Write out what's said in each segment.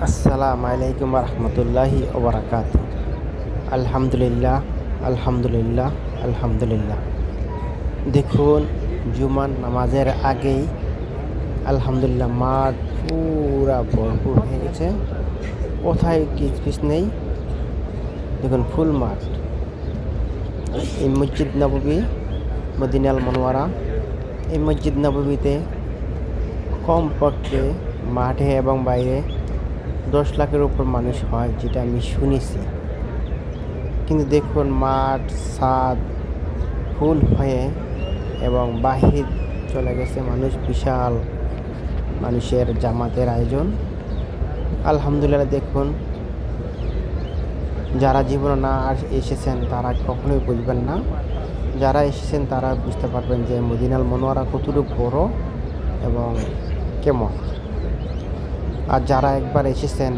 আসসালামু আলাইকুম রহমতুল্লাহি ওবরাকাত। আলহামদুলিল্লাহ, আলহামদুলিল্লাহ, আলহামদুলিল্লাহ। দেখুন, জুমার নামাজের আগেই আলহামদুলিল্লাহ মাঠ পুরা ভরপুর হয়ে গেছে। কোথায় কিচপিচ নেই। দেখুন, ফুল মাঠ। এই মসজিদ নববী, মদিনাল মনোয়ারা। এই মসজিদ নববীতে কমপক্ষে মাঠে এবং বাইরে 10 লাখের উপর মানুষ হয়, যেটা আমি শুনেছি। কিন্তু দেখুন, মাঠ ছাদ ফুল হয়ে এবং বাহির চলে গেছে মানুষ। বিশাল মানুষের জামাতের আয়োজন। আলহামদুলিল্লাহ। দেখুন, যারা জীবনে না এসেছেন তারা কখনোই বুঝবেন না, যারা এসেছেন তারা বুঝতে পারবেন যে মদিনাল মনোয়ারা কতটুকু বড় এবং কেমন। আর যারা একবার এসেছেন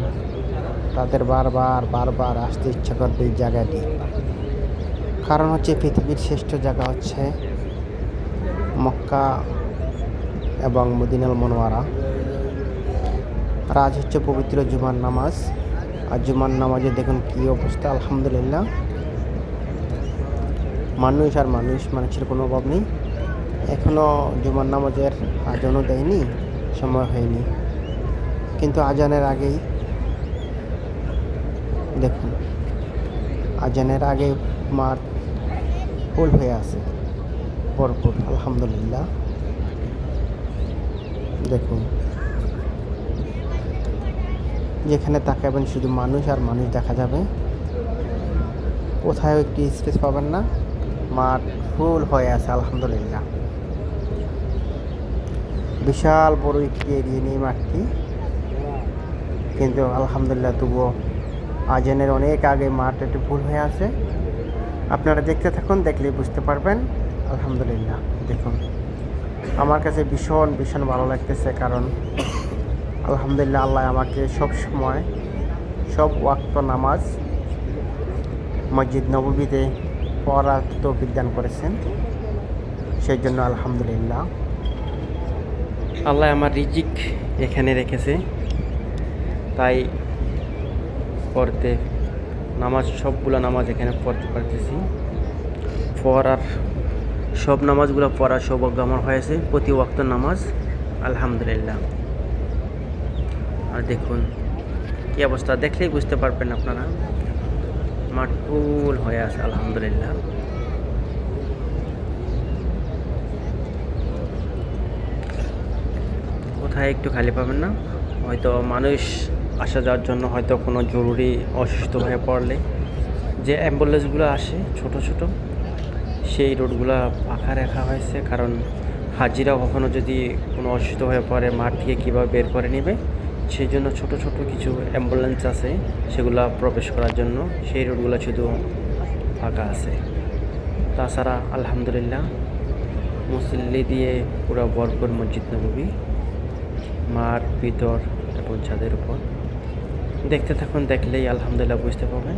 তাদের বারবার আসতে ইচ্ছা করবে এই জায়গাটি। কারণ হচ্ছে পৃথিবীর শ্রেষ্ঠ জায়গা হচ্ছে মক্কা এবং মদিনাল মনোয়ারা। আর আজ হচ্ছে পবিত্র জুমার নামাজ। আর জুমার নামাজে দেখুন কী অবস্থা। আলহামদুলিল্লাহ, মানুষের কোনো অভাব নেই। এখনও জুমার নামাজের আজানও দেয়নি, সময় হয়নি। কিন্তু আজানের আগেই দেখুন, আজানের আগে মাঠ ফুল হয়ে আছে, ভরপুর। আলহামদুলিল্লাহ। দেখুন, যেখানে তাকাবেন শুধু মানুষ আর মানুষ দেখা যাবে। কোথাও একটি স্পেস পাবেন না, মাঠ ফুল হয়ে আছে। আলহামদুলিল্লাহ, বিশাল বড় একটি এরিয়া নিয়ে মাঠটি। কিন্তু আলহামদুলিল্লাহ, তবুও আজানের অনেক আগে মাঠ একটু ফুল হয়ে আছে। আপনারা দেখতে থাকুন, দেখলেই বুঝতে পারবেন। আলহামদুলিল্লাহ। দেখুন, আমার কাছে ভীষণ ভালো লাগতেছে। কারণ আলহামদুলিল্লাহ, আল্লাহ আমাকে সব সময় সব ওয়াক্ত নামাজ মসজিদ নববীতে পড়ার তৌফিক দান করেছেন। সেই জন্য আলহামদুলিল্লাহ, আল্লাহ আমার রিজিক এখানে রেখেছে। তাই পড়তে সবগুলো নামাজ এখানে পড়তে পারতেছি। সব নামাজগুলো পড়ার সৌভাগ্য আমার হয়েছে, প্রতি ওয়াক্ত নামাজ। আলহামদুলিল্লাহ। আর দেখুন কী অবস্থা, দেখলেই বুঝতে পারবেন আপনারা। মাঠ ফুল হয়ে আছে। আলহামদুলিল্লাহ। কোথায় একটু খালি পাবেন না। হয়তো মানুষ আসা যাওয়ার জন্য হয়তো কোনো জরুরি অসুস্থ হয়ে পড়লে যে অ্যাম্বুলেন্সগুলো আসে ছোট সেই রোডগুলো ফাঁকা রাখা হয়েছে। কারণ হাজিরা কখনো যদি কোনো অসুস্থ হয়ে পড়ে মাঠ থেকে কীভাবে বের করে নেবে, সেই জন্য ছোট কিছু অ্যাম্বুলেন্স আছে, সেগুলো প্রবেশ করার জন্য সেই রোডগুলো শুধু ফাঁকা আছে। তাছাড়া আলহামদুলিল্লাহ, মুসল্লি দিয়ে পুরো ভরপুর মসজিদ নববী, মাঠ ভিতর এবং ছাদের উপর। দেখতে থাকুন, দেখলেই আলহামদুলিল্লাহ বুঝতে পারবেন।